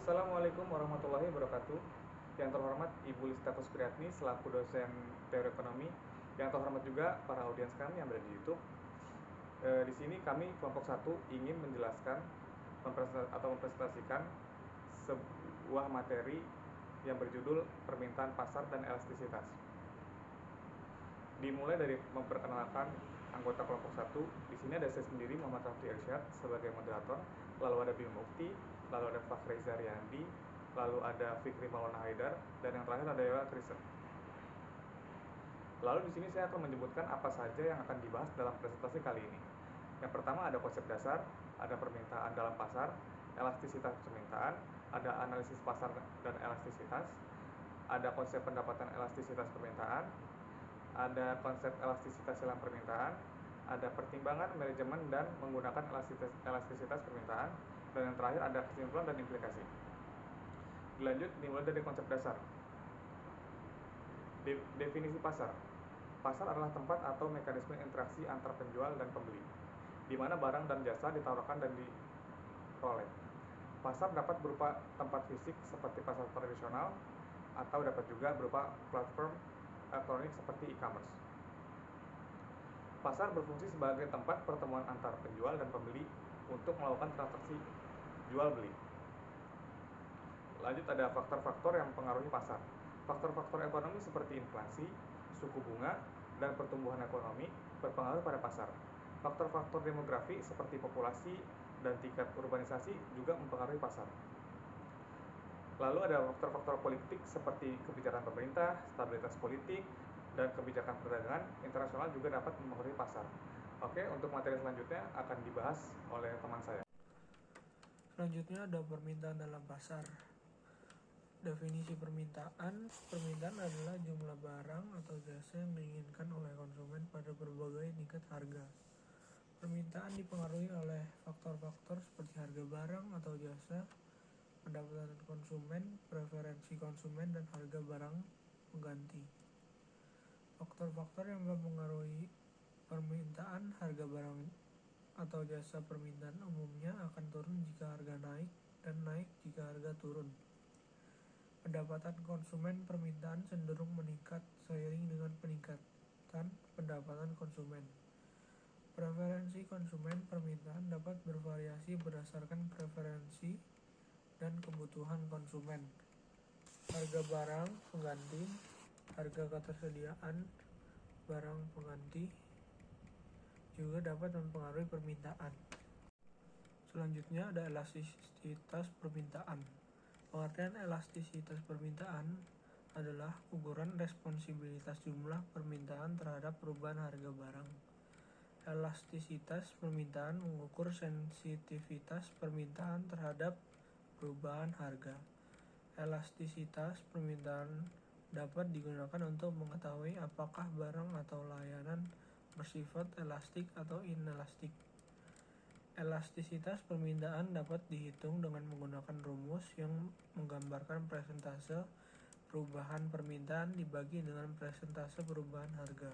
Assalamualaikum warahmatullahi wabarakatuh. Yang terhormat Ibu Listatus Priyatni selaku dosen teori ekonomi. Yang terhormat juga para audiens kami yang berada di YouTube. Di sini kami kelompok 1 ingin menjelaskan atau mempresentasikan sebuah materi yang berjudul permintaan pasar dan elastisitas. Dimulai dari memperkenalkan anggota kelompok 1. Di sini ada saya sendiri, Muhammad Raffi Irsyad, sebagai moderator. Lalu ada Bima Mukti, lalu ada Fakhriza Riyandi, lalu ada Fikri Maulana Haidar, dan yang terakhir ada Yola Krisen. Lalu di sini saya akan menyebutkan apa saja yang akan dibahas dalam presentasi kali ini. Yang pertama ada konsep dasar, ada permintaan dalam pasar, elastisitas permintaan, ada analisis pasar dan elastisitas, ada konsep pendapatan elastisitas permintaan, ada konsep elastisitas dalam permintaan, ada pertimbangan manajemen dan menggunakan elastisitas permintaan, dan yang terakhir ada kesimpulan dan implikasi. Dilanjut dimulai dari konsep dasar. Definisi pasar. Pasar adalah tempat atau mekanisme interaksi antar penjual dan pembeli, di mana barang dan jasa ditawarkan dan diperoleh. Pasar dapat berupa tempat fisik seperti pasar tradisional, atau dapat juga berupa platform elektronik seperti e-commerce. Pasar berfungsi sebagai tempat pertemuan antar penjual dan pembeli untuk melakukan transaksi jual beli. Lanjut ada faktor-faktor yang mempengaruhi pasar. Faktor-faktor ekonomi seperti inflasi, suku bunga, dan pertumbuhan ekonomi berpengaruh pada pasar. Faktor-faktor demografi seperti populasi dan tingkat urbanisasi juga mempengaruhi pasar. Lalu ada faktor-faktor politik seperti kebijakan pemerintah, stabilitas politik, dan kebijakan perdagangan internasional juga dapat mempengaruhi pasar. Oke, untuk materi selanjutnya akan dibahas oleh teman saya. Selanjutnya ada permintaan dalam pasar. Definisi permintaan adalah jumlah barang atau jasa yang diinginkan oleh konsumen pada berbagai tingkat harga. Permintaan dipengaruhi oleh faktor-faktor seperti harga barang atau jasa, pendapatan konsumen, preferensi konsumen, dan harga barang pengganti. Faktor-faktor yang mempengaruhi permintaan: harga barang atau jasa permintaan umumnya akan turun jika harga naik dan naik jika harga turun. Pendapatan konsumen permintaan cenderung meningkat seiring dengan peningkatan pendapatan konsumen. Preferensi konsumen permintaan dapat bervariasi berdasarkan preferensi dan kebutuhan konsumen. Harga barang pengganti, harga ketersediaan barang pengganti juga dapat mempengaruhi permintaan. Selanjutnya ada elastisitas permintaan. Pengertian elastisitas permintaan adalah ukuran responsibilitas jumlah permintaan terhadap perubahan harga barang. Elastisitas permintaan mengukur sensitivitas permintaan terhadap perubahan harga. Elastisitas permintaan dapat digunakan untuk mengetahui apakah barang atau layanan bersifat elastik atau inelastik. Elastisitas permintaan dapat dihitung dengan menggunakan rumus yang menggambarkan persentase perubahan permintaan dibagi dengan persentase perubahan harga.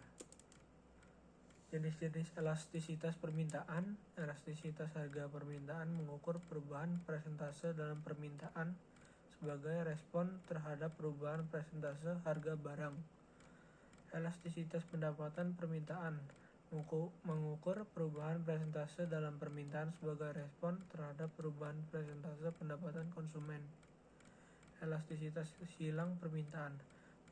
Jenis-jenis elastisitas permintaan. Elastisitas harga permintaan mengukur perubahan persentase dalam permintaan sebagai respon terhadap perubahan persentase harga barang. Elastisitas pendapatan permintaan mengukur perubahan persentase dalam permintaan sebagai respon terhadap perubahan persentase pendapatan konsumen. Elastisitas silang permintaan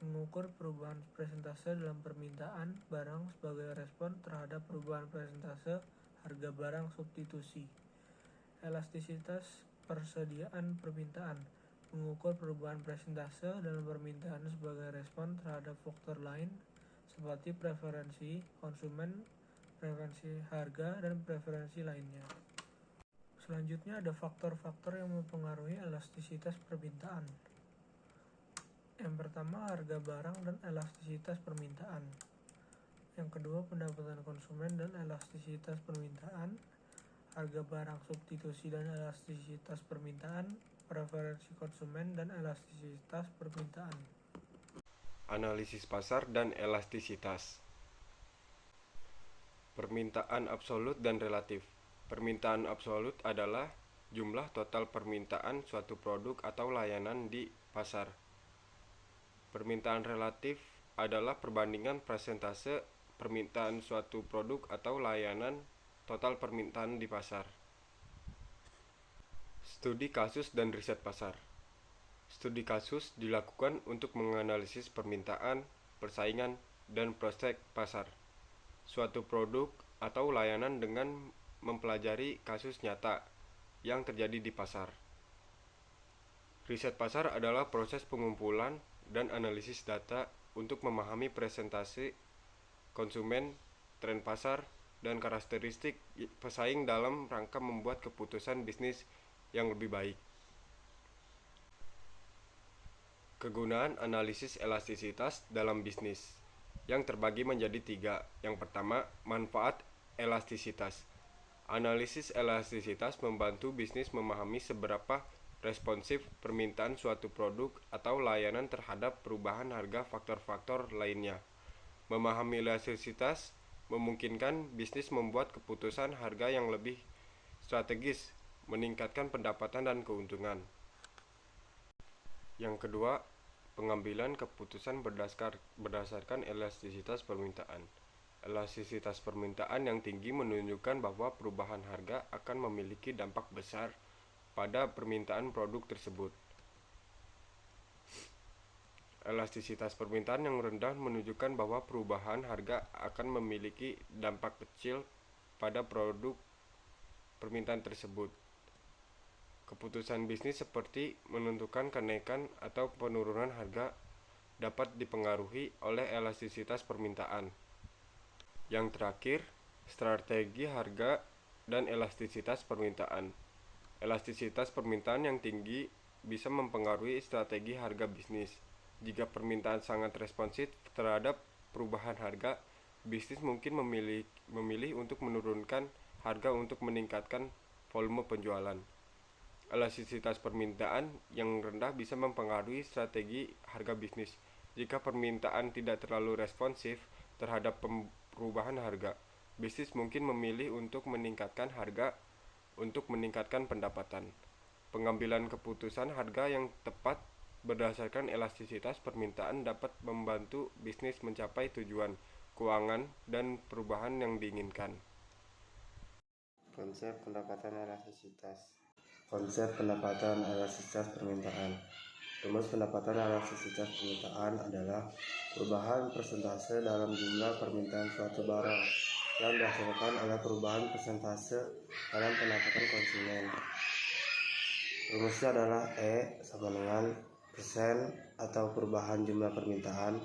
mengukur perubahan persentase dalam permintaan barang sebagai respon terhadap perubahan persentase harga barang substitusi. Elastisitas persediaan permintaan mengukur perubahan persentase dalam permintaan sebagai respon terhadap faktor lain seperti preferensi konsumen, preferensi harga, dan preferensi lainnya. Selanjutnya ada faktor-faktor yang mempengaruhi elastisitas permintaan. Yang pertama, harga barang dan elastisitas permintaan. Yang kedua, pendapatan konsumen dan elastisitas permintaan. Harga barang substitusi dan elastisitas permintaan. Preferensi konsumen dan elastisitas permintaan. Analisis pasar dan elastisitas. Permintaan absolut dan relatif. Permintaan absolut adalah jumlah total permintaan suatu produk atau layanan di pasar. Permintaan relatif adalah perbandingan persentase permintaan suatu produk atau layanan total permintaan di pasar. Studi kasus dan riset pasar. Studi kasus dilakukan untuk menganalisis permintaan, persaingan, dan prospek pasar suatu produk atau layanan dengan mempelajari kasus nyata yang terjadi di pasar. Riset pasar adalah proses pengumpulan dan analisis data untuk memahami presentasi konsumen, tren pasar, dan karakteristik pesaing dalam rangka membuat keputusan bisnis yang lebih baik. Kegunaan analisis elastisitas dalam bisnis yang terbagi menjadi 3. Yang pertama, manfaat elastisitas. Analisis elastisitas membantu bisnis memahami seberapa responsif permintaan suatu produk atau layanan terhadap perubahan harga faktor-faktor lainnya. Memahami elastisitas memungkinkan bisnis membuat keputusan harga yang lebih strategis, meningkatkan pendapatan dan keuntungan. Yang kedua, pengambilan keputusan berdasarkan elastisitas permintaan. Elastisitas permintaan yang tinggi menunjukkan bahwa perubahan harga akan memiliki dampak besar pada permintaan produk tersebut. Elastisitas permintaan yang rendah menunjukkan bahwa perubahan harga akan memiliki dampak kecil pada produk permintaan tersebut. Keputusan bisnis seperti menentukan kenaikan atau penurunan harga dapat dipengaruhi oleh elastisitas permintaan. Yang terakhir, strategi harga dan elastisitas permintaan. Elastisitas permintaan yang tinggi bisa mempengaruhi strategi harga bisnis. Jika permintaan sangat responsif terhadap perubahan harga, bisnis mungkin memilih untuk menurunkan harga untuk meningkatkan volume penjualan. Elastisitas permintaan yang rendah bisa mempengaruhi strategi harga bisnis. Jika permintaan tidak terlalu responsif terhadap perubahan harga, bisnis mungkin memilih untuk meningkatkan harga untuk meningkatkan pendapatan. Pengambilan keputusan harga yang tepat berdasarkan elastisitas permintaan dapat membantu bisnis mencapai tujuan keuangan dan perubahan yang diinginkan. Konsep pendapatan elastisitas. Konsep pendapatan elastisitas permintaan. Rumus pendapatan elastisitas permintaan adalah perubahan persentase dalam jumlah permintaan suatu barang yang dihasilkan oleh perubahan persentase dalam pendapatan konsumen. Rumusnya adalah E sama dengan persen atau perubahan jumlah permintaan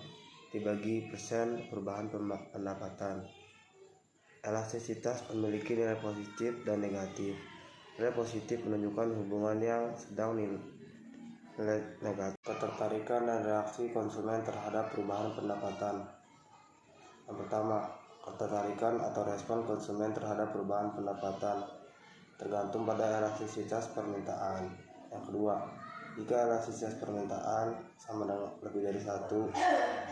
dibagi persen perubahan pendapatan. Elastisitas memiliki nilai positif dan negatif. Nilai positif menunjukkan hubungan yang sedang nilai negatif, ketertarikan dan reaksi konsumen terhadap perubahan pendapatan. Yang pertama, ketertarikan atau respon konsumen terhadap perubahan pendapatan tergantung pada elastisitas permintaan. Yang kedua, jika elastisitas permintaan sama dengan lebih dari 1,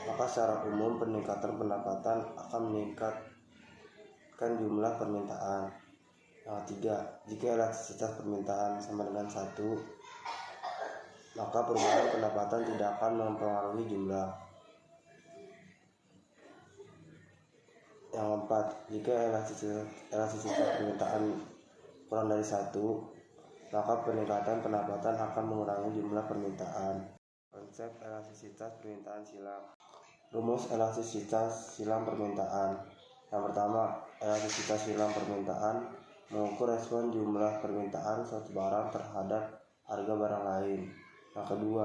maka secara umum peningkatan pendapatan akan meningkatkan jumlah permintaan. Yang ketiga, jika elastisitas permintaan sama dengan 1, maka perubahan pendapatan tidak akan mempengaruhi jumlah. Yang keempat, jika elastisitas permintaan kurang dari 1, maka peningkatan pendapatan akan mengurangi jumlah permintaan. Konsep elastisitas permintaan silang. Rumus elastisitas silang permintaan. Yang pertama, elastisitas silang permintaan mengukur respon jumlah permintaan suatu barang terhadap harga barang lain. Yang kedua,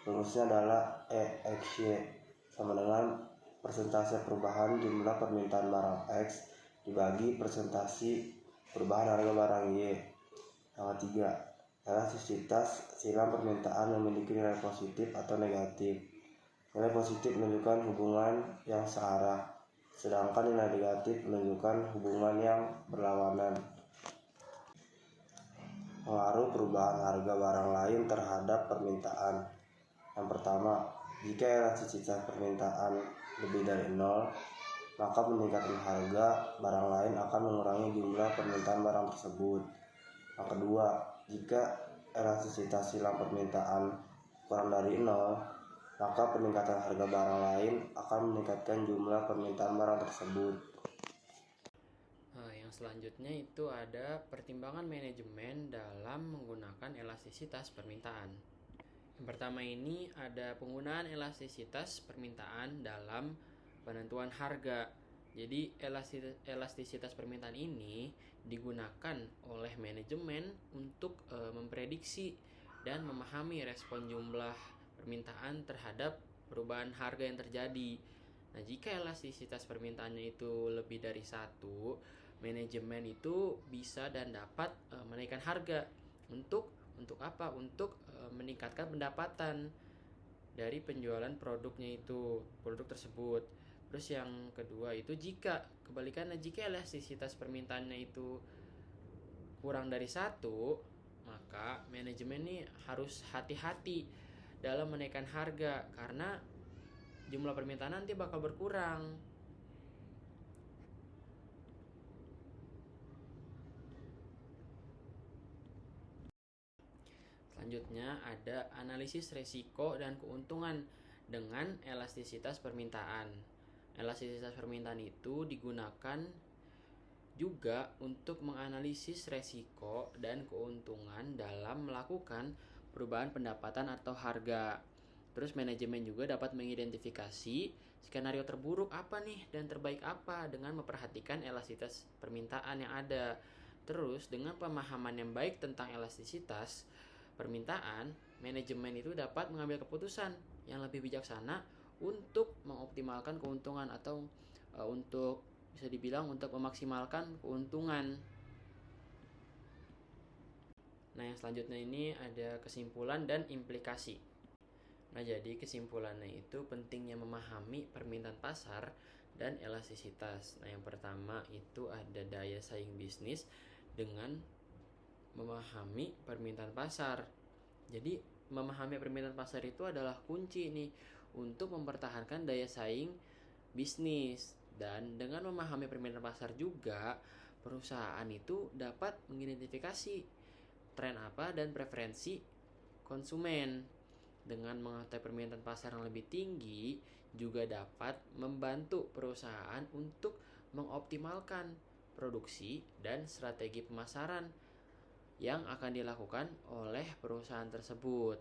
rumusnya adalah EXY sama dengan persentase perubahan jumlah permintaan barang X dibagi persentase perubahan harga barang Y. Yang ketiga, elastisitas silang permintaan memiliki nilai positif atau negatif. Nilai positif menunjukkan hubungan yang searah, sedangkan nilai negatif menunjukkan hubungan yang berlawanan. Pengaruh perubahan harga barang lain terhadap permintaan. Yang pertama, jika elastisitas permintaan lebih dari 0, maka peningkatan harga barang lain akan mengurangi jumlah permintaan barang tersebut. Yang kedua, Jika elastisitas silang permintaan kurang dari 0, maka peningkatan harga barang lain akan meningkatkan jumlah permintaan barang tersebut. Yang selanjutnya itu ada pertimbangan manajemen dalam menggunakan elastisitas permintaan. Yang pertama ini ada penggunaan elastisitas permintaan dalam penentuan harga. Jadi elastisitas permintaan ini digunakan oleh manajemen untuk memprediksi dan memahami respon jumlah permintaan terhadap perubahan harga yang terjadi. Nah, jika elastisitas permintaannya itu lebih dari 1, manajemen itu bisa dan dapat menaikkan harga untuk apa? Untuk meningkatkan pendapatan dari penjualan produk tersebut. Terus yang kedua itu jika elastisitas permintaannya itu kurang dari 1, maka manajemen ini harus hati-hati dalam menaikkan harga karena jumlah permintaan nanti bakal berkurang. Selanjutnya ada analisis resiko dan keuntungan dengan elastisitas permintaan. Elastisitas permintaan itu digunakan juga untuk menganalisis resiko dan keuntungan dalam melakukan perubahan pendapatan atau harga. Terus manajemen juga dapat mengidentifikasi skenario terburuk apa nih dan terbaik apa dengan memperhatikan elastisitas permintaan yang ada. Terus dengan pemahaman yang baik tentang elastisitas permintaan, manajemen itu dapat mengambil keputusan yang lebih bijaksana untuk mengoptimalkan keuntungan atau untuk bisa dibilang untuk memaksimalkan keuntungan. Nah, yang selanjutnya ini ada kesimpulan dan implikasi. Nah, jadi kesimpulannya itu pentingnya memahami permintaan pasar dan elastisitas. Nah, yang pertama itu ada daya saing bisnis dengan memahami permintaan pasar. Jadi memahami permintaan pasar itu adalah kunci nih untuk mempertahankan daya saing bisnis. Dan dengan memahami permintaan pasar juga perusahaan itu dapat mengidentifikasi tren apa dan preferensi konsumen. Dengan mengetahui permintaan pasar yang lebih tinggi juga dapat membantu perusahaan untuk mengoptimalkan produksi dan strategi pemasaran yang akan dilakukan oleh perusahaan tersebut.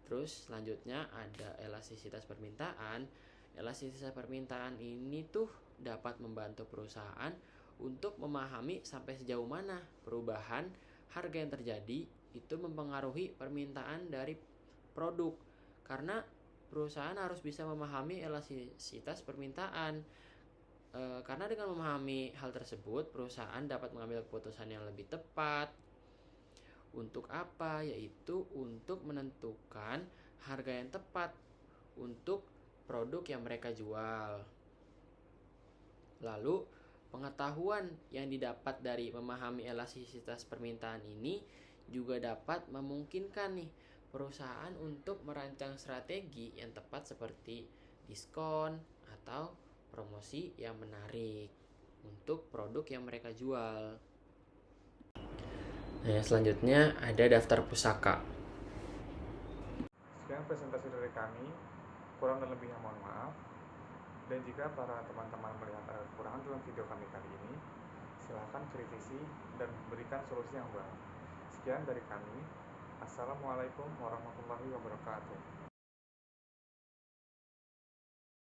Terus selanjutnya ada elastisitas permintaan. Elastisitas permintaan ini tuh dapat membantu perusahaan untuk memahami sampai sejauh mana perubahan harga yang terjadi itu mempengaruhi permintaan dari produk. Karena perusahaan harus bisa memahami elastisitas permintaan. Karena dengan memahami hal tersebut, perusahaan dapat mengambil keputusan yang lebih tepat. Untuk apa? Yaitu untuk menentukan harga yang tepat untuk produk yang mereka jual. Lalu, pengetahuan yang didapat dari memahami elastisitas permintaan ini juga dapat memungkinkan nih perusahaan untuk merancang strategi yang tepat seperti diskon atau promosi yang menarik untuk produk yang mereka jual. Nah, selanjutnya ada daftar pusaka. Sekian presentasi dari kami, kurang dan lebihnya mohon maaf. Dan jika para teman-teman melihat ada kekurangan dalam video kami kali ini, silakan kritisi dan berikan solusi yang baik. Sekian dari kami. Assalamualaikum warahmatullahi wabarakatuh.